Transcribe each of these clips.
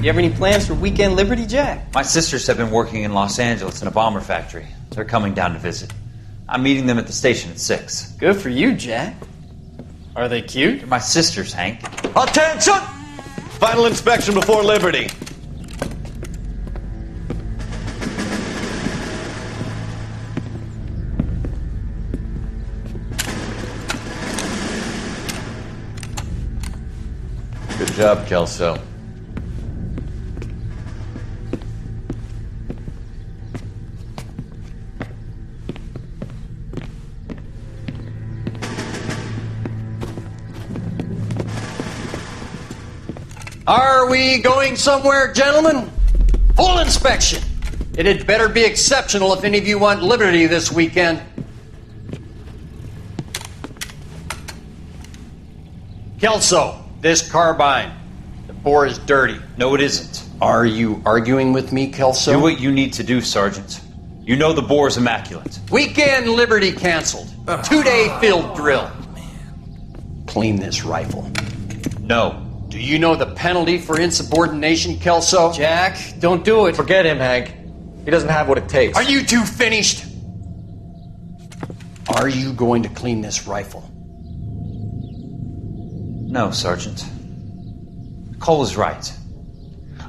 You have any plans for Weekend Liberty, Jack? My sisters have been working in Los Angeles in a bomber factory. They're coming down to visit. I'm meeting them at the station at 6. Good for you, Jack. Are they cute? They're my sisters, Hank. Attention! Final inspection before Liberty. Good job, Kelso. Are we going somewhere, gentlemen? Full inspection. It had better be exceptional if any of you want liberty this weekend. Kelso, this carbine. The bore is dirty. No, it isn't. Are you arguing with me, Kelso? Do what you need to do, Sergeant. You know the bore is immaculate. Weekend liberty canceled. 2-day field drill. Clean this rifle. No. Do you know the penalty for insubordination, Kelso? Jack, don't do it. Forget him, Hank. He doesn't have what it takes. Are you two finished? Are you going to clean this rifle? No, Sergeant. Cole is right.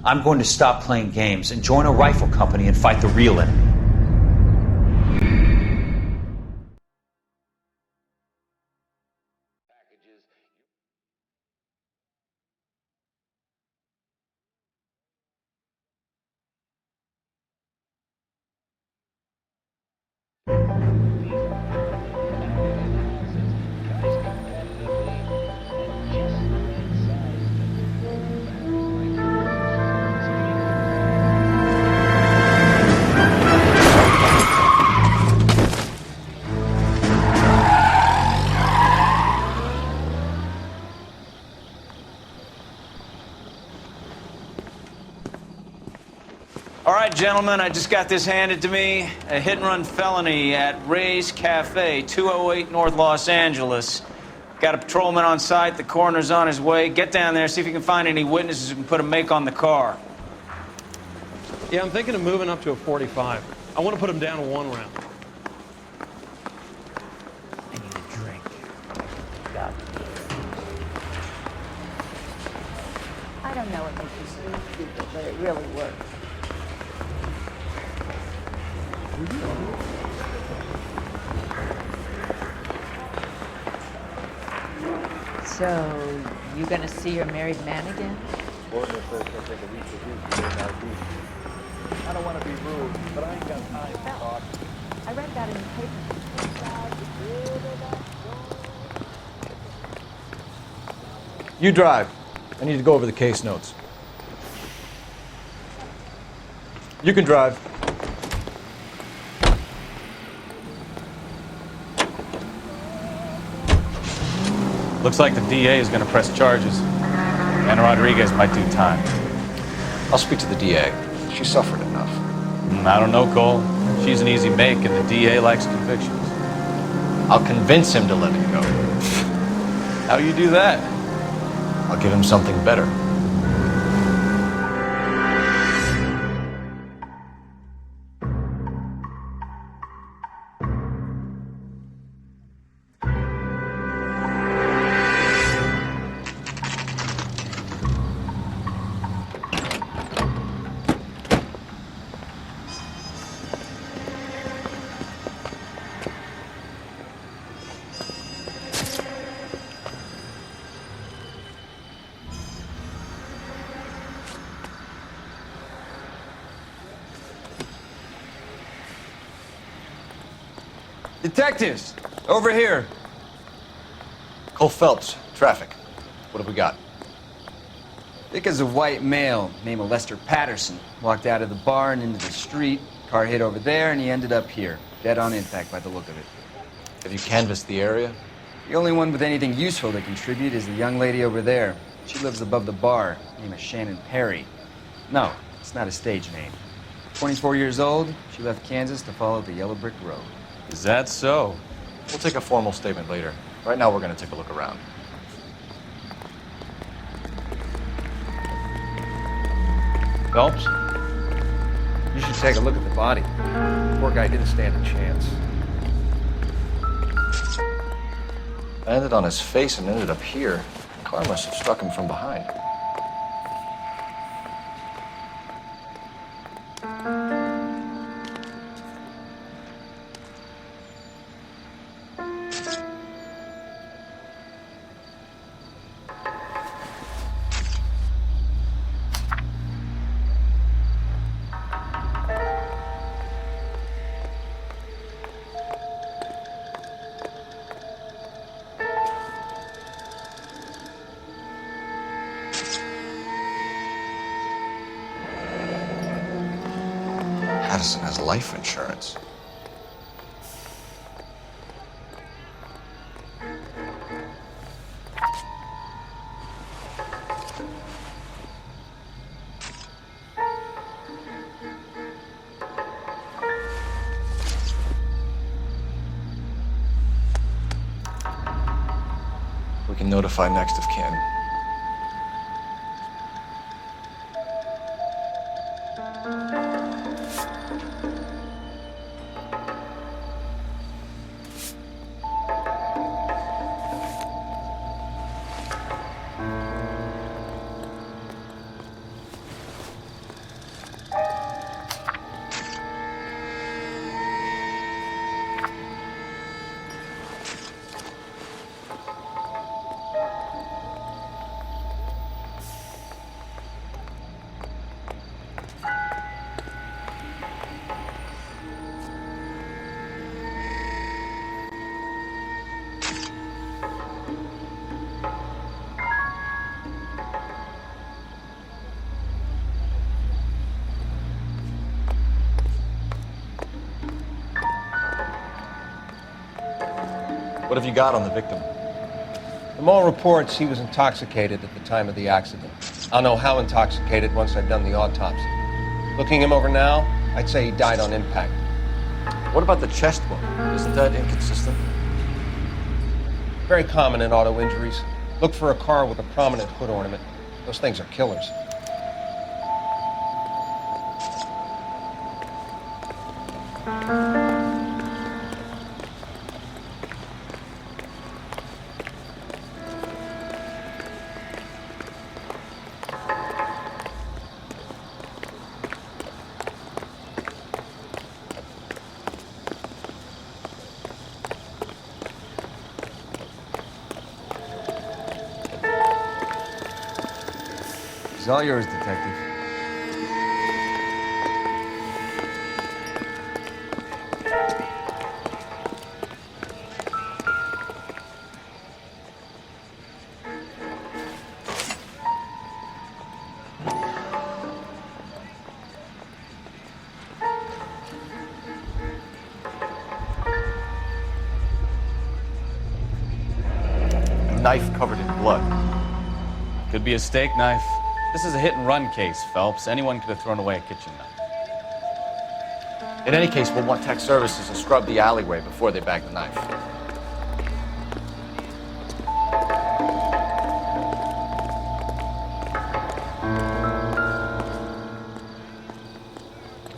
I'm going to stop playing games and join a rifle company and fight the real enemy. All right, gentlemen, I just got this handed to me. A hit-and-run felony at Ray's Cafe, 208 North Los Angeles. Got a patrolman on site. The coroner's on his way. Get down there, see if you can find any witnesses who can put a make on the car. Yeah, I'm thinking of moving up to a 45. I want to put him down to 1 round. I need a drink. Got it. I don't know what makes you so stupid, but it really works. So, you gonna see your married man again? I don't want to be rude, but I ain't got time to talk. I read that in the paper. You drive. I need to go over the case notes. You can drive. Looks like the DA is going to press charges. Anna Rodriguez might do time. I'll speak to the DA. She suffered enough. I don't know, Cole. She's an easy make, and the DA likes convictions. I'll convince him to let it go. How you do that? I'll give him something better. Detectives, over here. Cole Phelps, traffic. What have we got? Thick as a white male, named Lester Patterson. Walked out of the bar and into the street. Car hit over there, and he ended up here. Dead on impact by the look of it. Have you canvassed the area? The only one with anything useful to contribute is the young lady over there. She lives above the bar. Name is Shannon Perry. No, it's not a stage name. 24 years old, she left Kansas to follow the yellow brick road. Is that so? We'll take a formal statement later. Right now, we're going to take a look around. Phelps, you should take a look at the body. Poor guy didn't stand a chance. Landed on his face and ended up here. The car must have struck him from behind. Addison has life insurance. We can notify next of kin. What have you got on the victim? From all reports, he was intoxicated at the time of the accident. I'll know how intoxicated once I've done the autopsy. Looking him over now, I'd say he died on impact. What about the chest wound? Isn't that inconsistent? Very common in auto injuries. Look for a car with a prominent hood ornament. Those things are killers. It's all yours, Detective. A knife covered in blood. Could be a steak knife. This is a hit-and-run case, Phelps. Anyone could have thrown away a kitchen knife. In any case, we'll want tech services to scrub the alleyway before they bag the knife.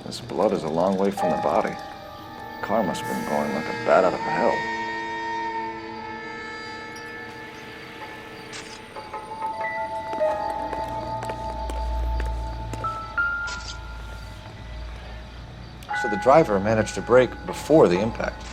This blood is a long way from the body. The car must have been going like a bat out of hell. So the driver managed to brake before the impact.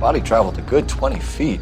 Body traveled a good 20 feet.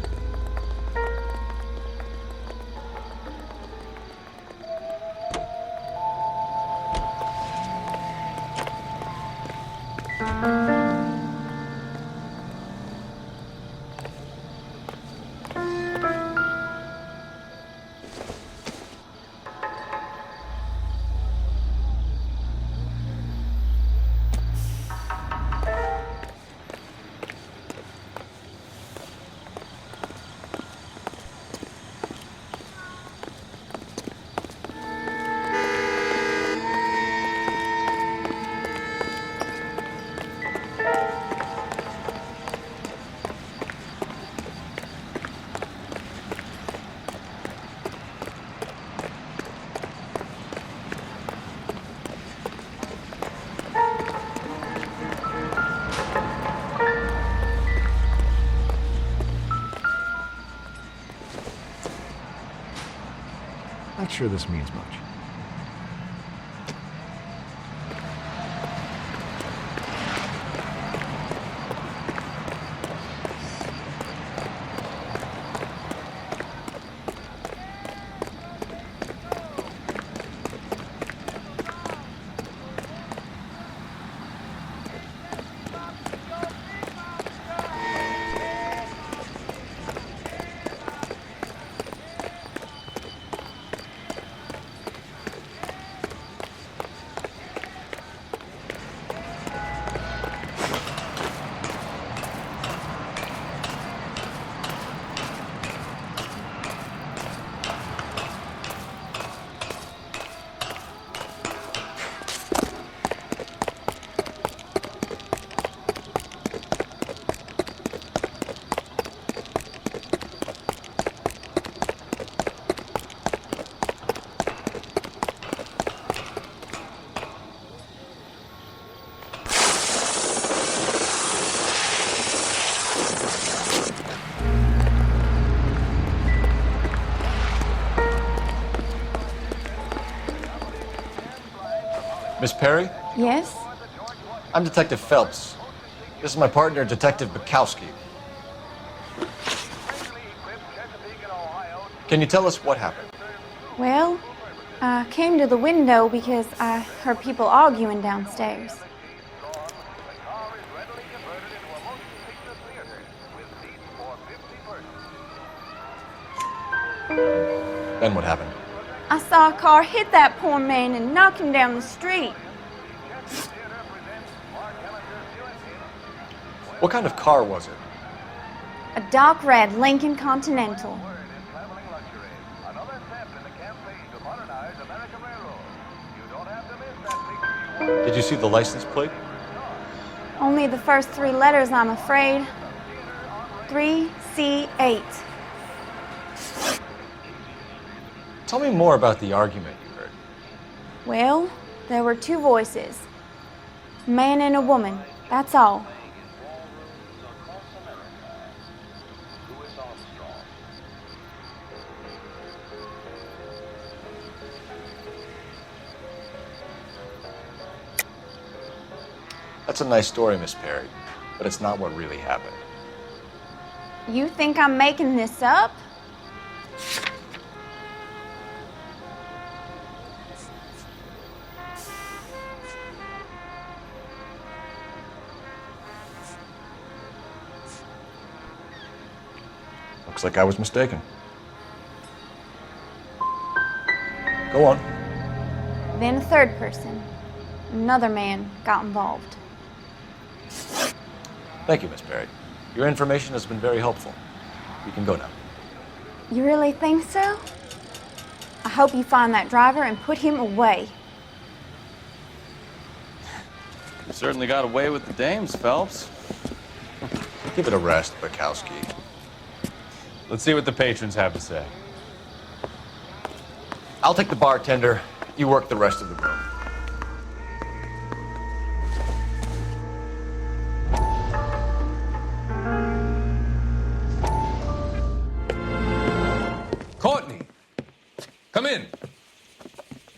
sure this means much. Miss Perry? Yes? I'm Detective Phelps. This is my partner, Detective Bukowski. Can you tell us what happened? Well, I came to the window because I heard people arguing downstairs. Then what happened? I saw a car hit that poor man and knock him down the street. What kind of car was it? A dark red Lincoln Continental. Did you see the license plate? Only the first three letters, I'm afraid. 3C8. Tell me more about the argument you heard. Well, there were two voices. A man and a woman, that's all. That's a nice story, Miss Perry, but it's not what really happened. You think I'm making this up? Looks like I was mistaken. Go on. Then a third person, another man, got involved. Thank you, Miss Perry. Your information has been very helpful. You can go now. You really think so? I hope you find that driver and put him away. You certainly got away with the dames, Phelps. Give it a rest, Bukowski. Let's see what the patrons have to say. I'll take the bartender. You work the rest of the room. Courtney, come in.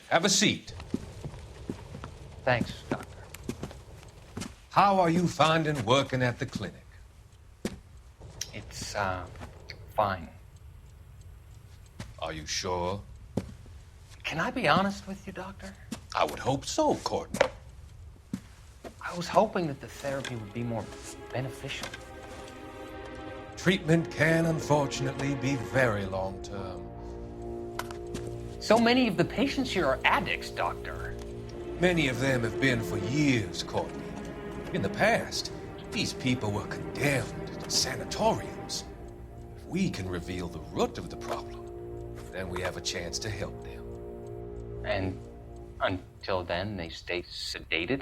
Have a seat. Thanks, Doctor. How are you finding working at the clinic? It's, fine. Are you sure? Can I be honest with you, Doctor? I would hope so, Courtney. I was hoping that the therapy would be more beneficial. Treatment can, unfortunately, be very long-term. So many of the patients here are addicts, Doctor. Many of them have been for years, Courtney. In the past, these people were condemned to sanatoriums. If we can reveal the root of the problem, then we have a chance to help them. And until then, they stay sedated?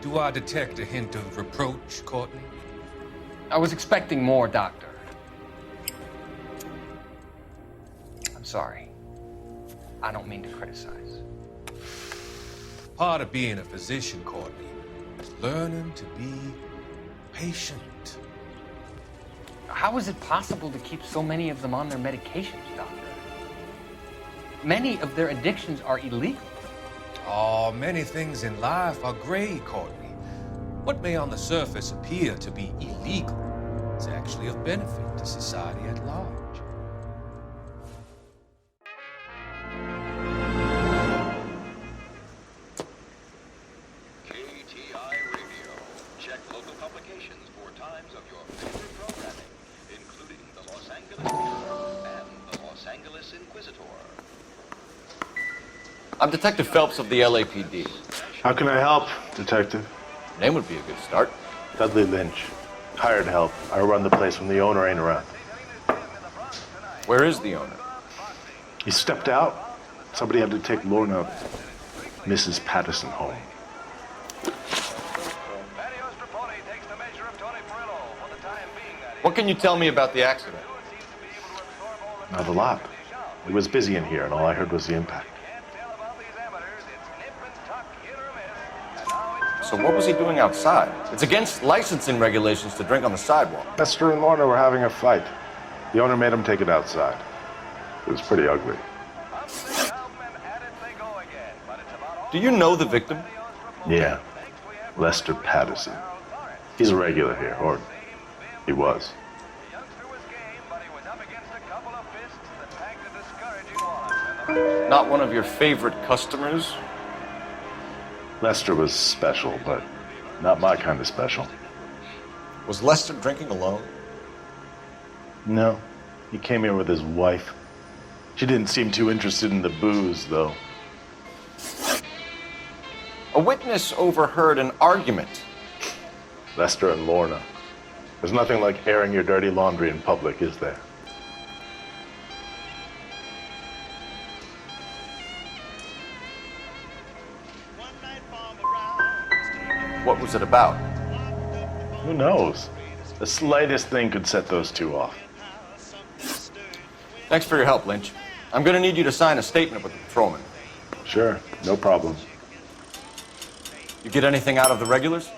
Do I detect a hint of reproach, Courtney? I was expecting more, Doctor. I'm sorry. I don't mean to criticize. Part of being a physician, Courtney, is learning to be patient. How is it possible to keep so many of them on their medications, Doctor? many of their addictions are illegal. Oh, many things in life are gray, Courtney. What may on the surface appear to be illegal is actually of benefit to society at large. KTI Radio. Check local publications for times of your favorite programming, including the Los Angeles Mirror and the Los Angeles Inquisitor. I'm Detective Phelps of the LAPD. How can I help, Detective? Name would be a good start. Dudley Lynch. Hired help. I run the place when the owner ain't around. Where is the owner? He stepped out. Somebody had to take Lorna, Mrs. Patterson, home. What can you tell me about the accident? Not a lot. It was busy in here, and all I heard was the impact. So what was he doing outside? It's against licensing regulations to drink on the sidewalk. Lester and Lorna were having a fight. The owner made him take it outside. It was pretty ugly. Do you know the victim? Yeah. Lester Patterson. He's a regular here, or he was. Not one of your favorite customers? Lester was special, but not my kind of special. Was Lester drinking alone? No. He came here with his wife. She didn't seem too interested in the booze, though. A witness overheard an argument. Lester and Lorna. There's nothing like airing your dirty laundry in public, is there? What was it about? Who knows? The slightest thing could set those two off. Thanks for your help, Lynch. I'm going to need you to sign a statement with the patrolman. Sure, no problem. You get anything out of the regulars?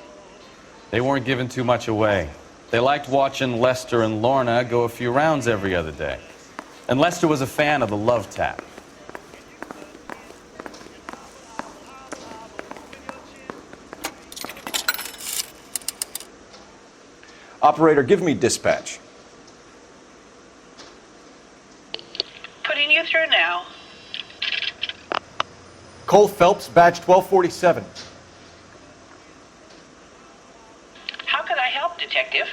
They weren't giving too much away. They liked watching Lester and Lorna go a few rounds every other day. And Lester was a fan of the love tap. Operator, give me dispatch. Putting you through now. Cole Phelps, badge 1247. How could I help, Detective?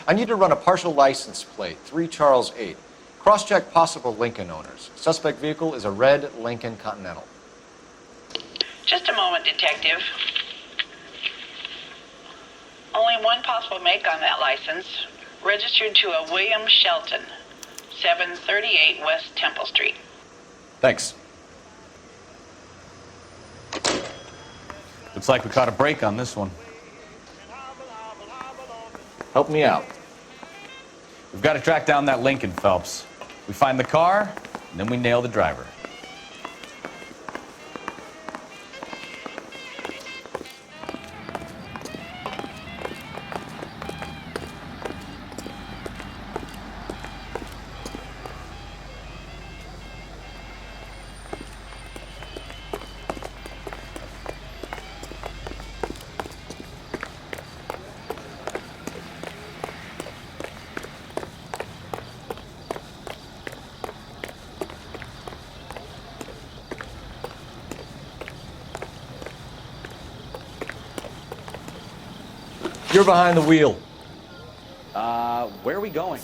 I need to run a partial license plate, 3 Charles 8. Cross-check possible Lincoln owners. Suspect vehicle is a red Lincoln Continental. Just a moment, Detective. Only one possible make on that license. Registered to a William Shelton, 738 West Temple Street. Thanks. Looks like we caught a break on this one. Help me out. We've got to track down that Lincoln, Phelps. We find the car, and then we nail the driver. You're behind the wheel. Where are we going?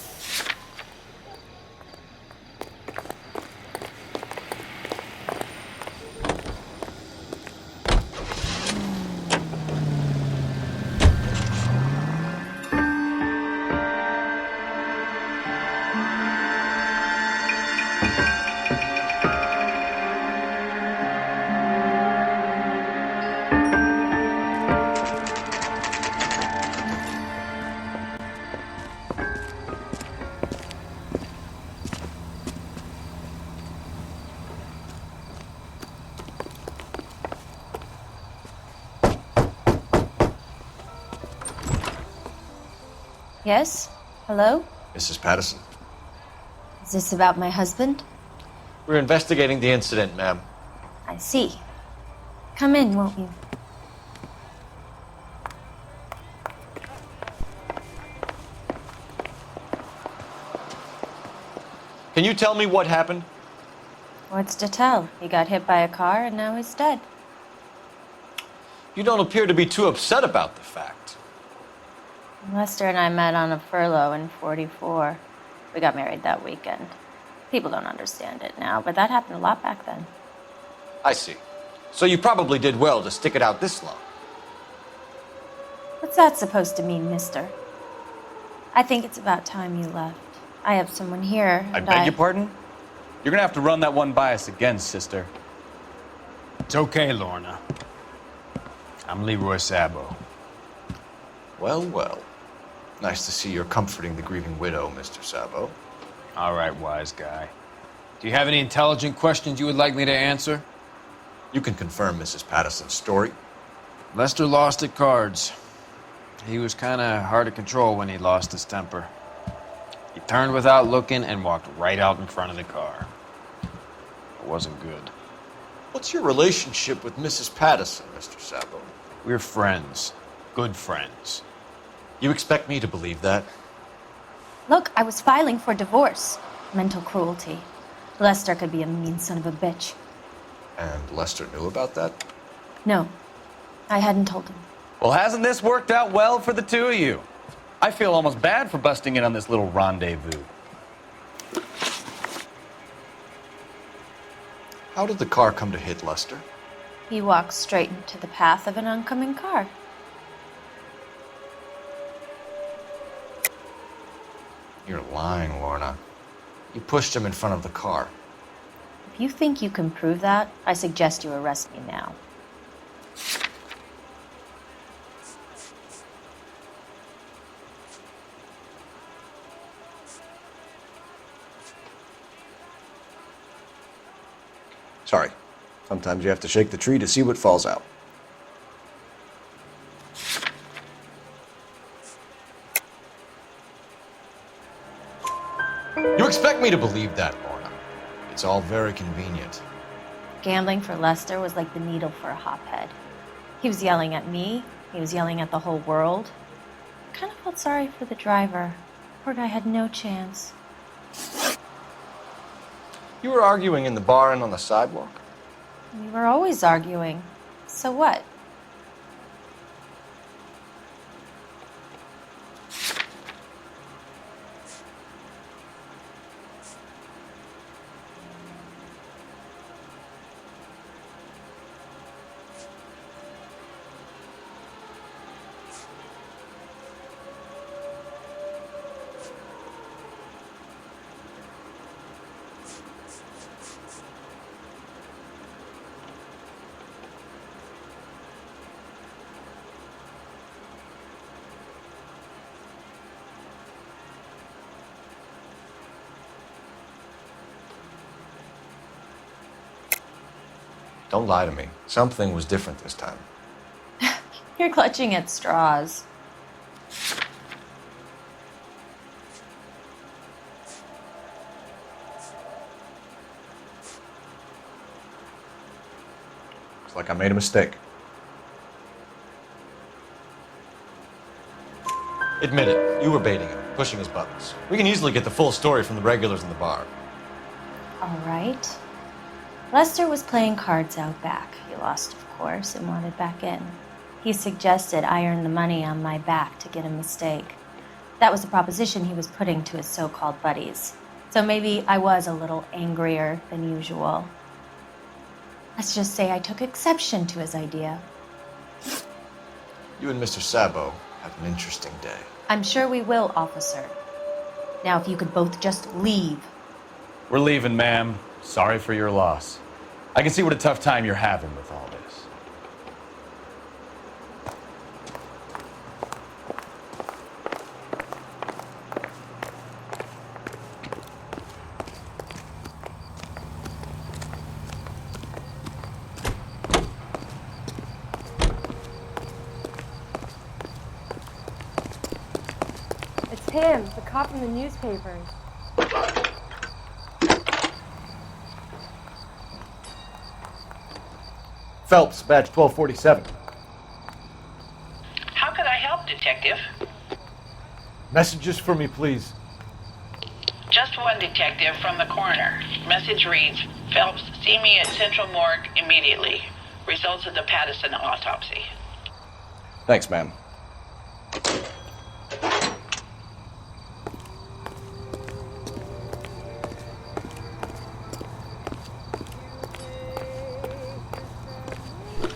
Yes? Hello? Mrs. Patterson. Is this about my husband? We're investigating the incident, ma'am. I see. Come in, won't you? Can you tell me what happened? What's to tell? He got hit by a car and now he's dead. You don't appear to be too upset about the fact. Lester and I met on a furlough in '44. We got married that weekend. People don't understand it now, but that happened a lot back then. I see. So you probably did well to stick it out this long. What's that supposed to mean, mister? I think it's about time you left. I have someone here, I and beg your pardon? You're gonna have to run that one by us again, sister. It's okay, Lorna. I'm Leroy Sabo. Well, well. Nice to see you're comforting the grieving widow, Mr. Sabo. All right, wise guy. Do you have any intelligent questions you would like me to answer? You can confirm Mrs. Patterson's story. Lester lost at cards. He was kind of hard to control when he lost his temper. He turned without looking and walked right out in front of the car. It wasn't good. What's your relationship with Mrs. Patterson, Mr. Sabo? We're friends. Good friends. You expect me to believe that? Look, I was filing for divorce. Mental cruelty. Lester could be a mean son of a bitch. And Lester knew about that? No, I hadn't told him. Well, hasn't this worked out well for the two of you? I feel almost bad for busting in on this little rendezvous. How did the car come to hit Lester? He walked straight into the path of an oncoming car. You're lying, Lorna. You pushed him in front of the car. If you think you can prove that, I suggest you arrest me now. Sorry. Sometimes you have to shake the tree to see what falls out. You expect me to believe that, Lorna? It's all very convenient. Gambling for Lester was like the needle for a hophead. He was yelling at me. He was yelling at the whole world. I kind of felt sorry for the driver. Poor guy had no chance. You were arguing in the bar and on the sidewalk? We were always arguing. So what? Don't lie to me. Something was different this time. You're clutching at straws. Looks like I made a mistake. Admit it. You were baiting him, pushing his buttons. We can easily get the full story from the regulars in the bar. All right. Lester was playing cards out back. He lost, of course, and wanted back in. He suggested I earn the money on my back to get a mistake. That was the proposition he was putting to his so-called buddies. So maybe I was a little angrier than usual. Let's just say I took exception to his idea. You and Mr. Sabo have an interesting day. I'm sure we will, officer. Now, if you could both just leave. We're leaving, ma'am. Sorry for your loss. I can see what a tough time you're having with all this. It's him, the cop from the newspapers. Phelps, badge 1247. How could I help, Detective? Messages for me, please. Just one, Detective, from the coroner. Message reads, Phelps, see me at Central Morgue immediately. Results of the Pattison autopsy. Thanks, ma'am.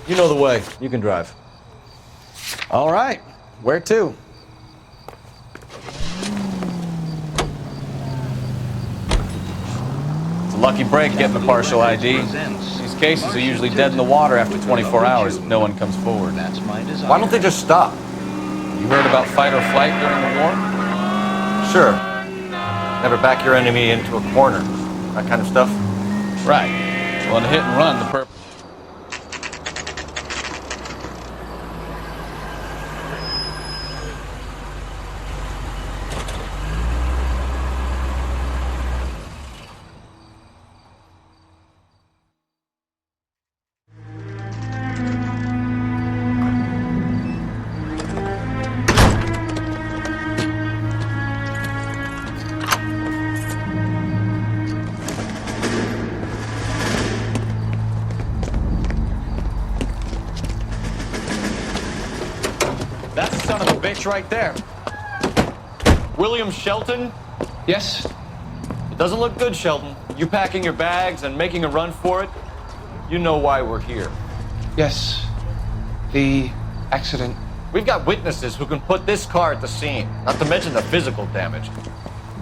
You know the way. You can drive. All right. Where to? It's a lucky break getting a partial ID. These cases are usually dead in the water after 24 hours if no one comes forward. Why don't they just stop? You heard about fight or flight during the war? Sure. Never back your enemy into a corner. That kind of stuff. Right. Well, in a hit and run, the purpose. That's the son of a bitch right there. William Shelton? Yes? It doesn't look good, Shelton. You packing your bags and making a run for it? You know why we're here. Yes. The accident. We've got witnesses who can put this car at the scene, not to mention the physical damage.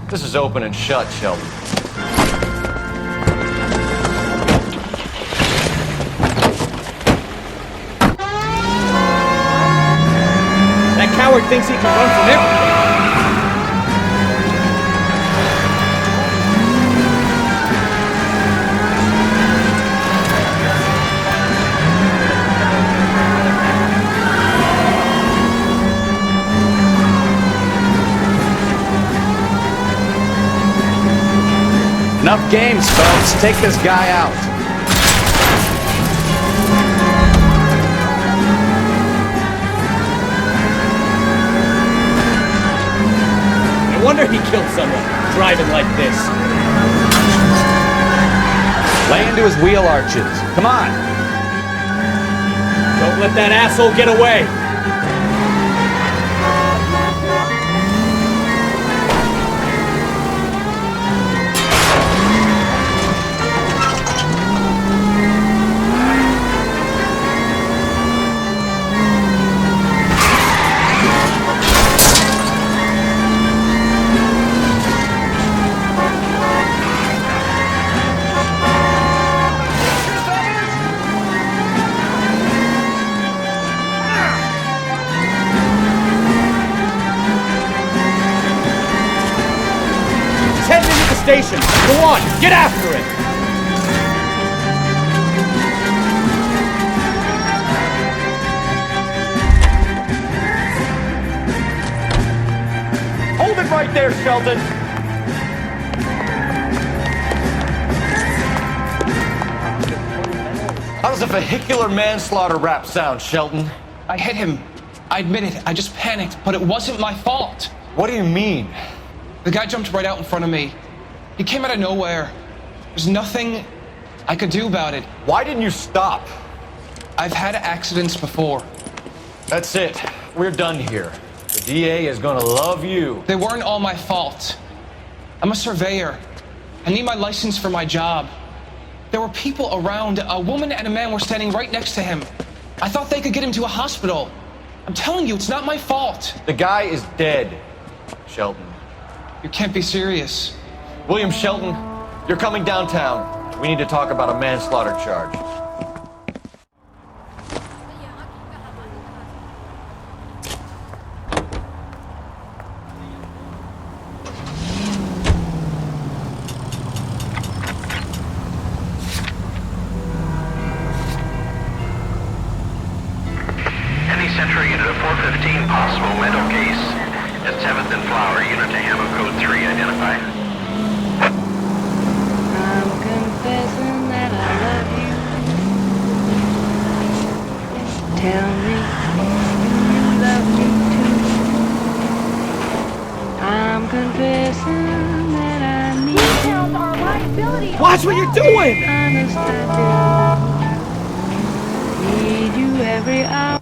This is open and shut, Shelton. That coward thinks he can run from everything. Enough games, folks. Take this guy out. No wonder he killed someone, driving like this. Lay into his wheel arches. Come on. Don't let that asshole get away. Station. Go on, get after it! Hold it right there, Shelton! How does a vehicular manslaughter rap sound, Shelton? I hit him. I admit it. I just panicked, but it wasn't my fault. What do you mean? The guy jumped right out in front of me. He came out of nowhere. There's nothing I could do about it. Why didn't you stop? I've had accidents before. That's it. We're done here. The DA is gonna love you. They weren't all my fault. I'm a surveyor. I need my license for my job. There were people around. A woman and a man were standing right next to him. I thought they could get him to a hospital. I'm telling you, it's not my fault. The guy is dead, Shelton. You can't be serious. William Shelton, you're coming downtown. We need to talk about a manslaughter charge. Any Century unit of 415, possible mental case at 7th and Flower, unit to Hammer code 3, identify. I'm confessing that I love you. Tell me you love me too. I'm confessing that I need Details are a liability. Watch what you're doing. honest I do. Need you every hour.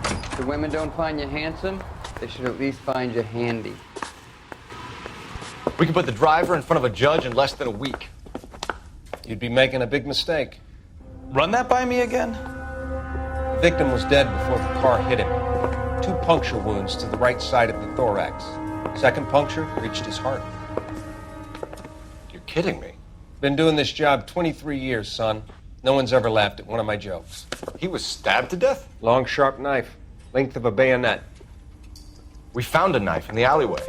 If the women don't find you handsome, they should at least find you handy. We can put the driver in front of a judge in less than a week. You'd be making a big mistake. Run that by me again? The victim was dead before the car hit him. 2 puncture wounds to the right side of the thorax. Second puncture reached his heart. You're kidding me. Been doing this job 23 years, son. No one's ever laughed at one of my jokes. He was stabbed to death? Long, sharp knife. Length of a bayonet. We found a knife in the alleyway.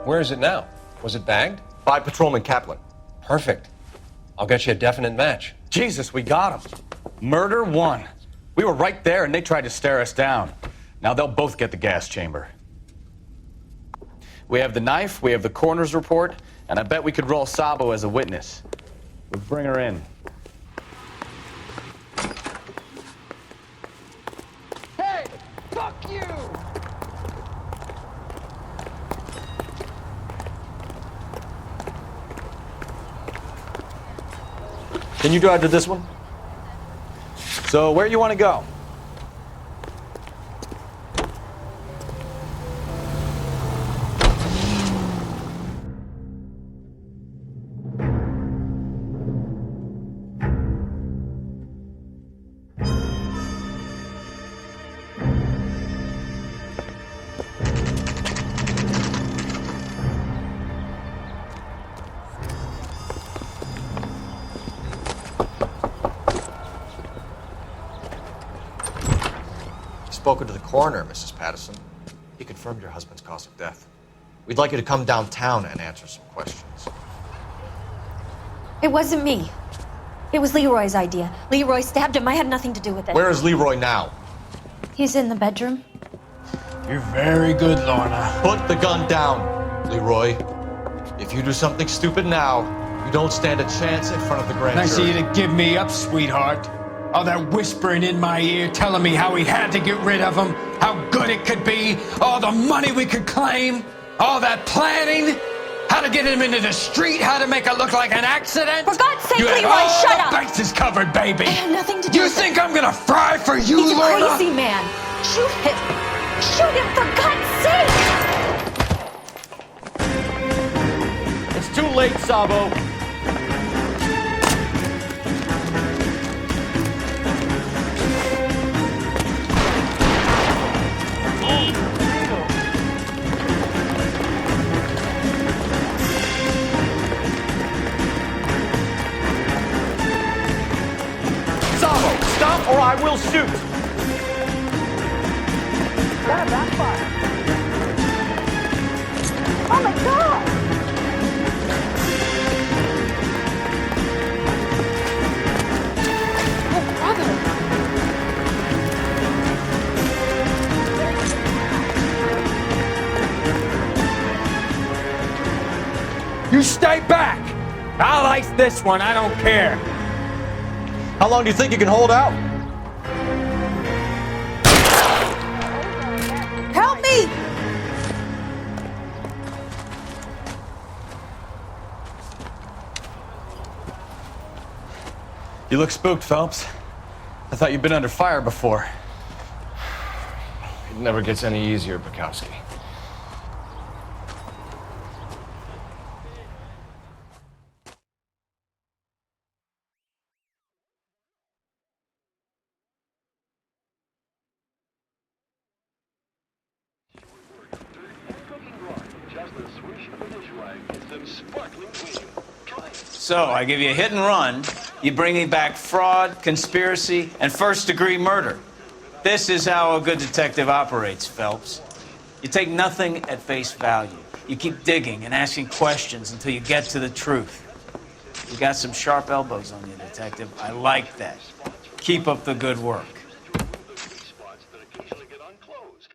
Where is it now? Was it bagged? By Patrolman Kaplan. Perfect. I'll get you a definite match. Jesus, we got him. Murder 1. We were right there and they tried to stare us down. Now they'll both get the gas chamber. We have the knife, we have the coroner's report, and I bet we could roll Sabo as a witness. We'll bring her in. Hey, fuck you! Can you drive to this one? So where you want to go? Spoken to the coroner, Mrs. Patterson. He confirmed your husband's cause of death. We'd like you to come downtown and answer some questions. It wasn't me. It was Leroy's idea. Leroy stabbed him. I had nothing to do with it. Where is Leroy now? He's in the bedroom. You're very good, Lorna. Put the gun down, Leroy. If you do something stupid now, you don't stand a chance in front of the grand Nice of jury. you to give me up, sweetheart. All that whispering in my ear telling me how we had to get rid of him, how good it could be, all the money we could claim, all that planning, how to get him into the street, how to make it look like an accident. For God's sake, You had Leroy, all shut the up! bases covered, baby. I had nothing to do You with think it. I'm gonna fry for you, He's a Lorna? crazy man. Shoot him. Shoot him, for God's sake! It's too late, Sabo. Sabo, stop or I will shoot. That backfire. Oh my God! Oh, brother! You stay back. I'll ice this one, I don't care. How long do you think you can hold out? Help me! You look spooked, Phelps. I thought you'd been under fire before. It never gets any easier, Bukowski. So, I give you a hit and run, you bring me back fraud, conspiracy, and first-degree murder. This is how a good detective operates, Phelps. You take nothing at face value. You keep digging and asking questions until you get to the truth. You got some sharp elbows on you, detective. I like that. Keep up the good work. on clothes.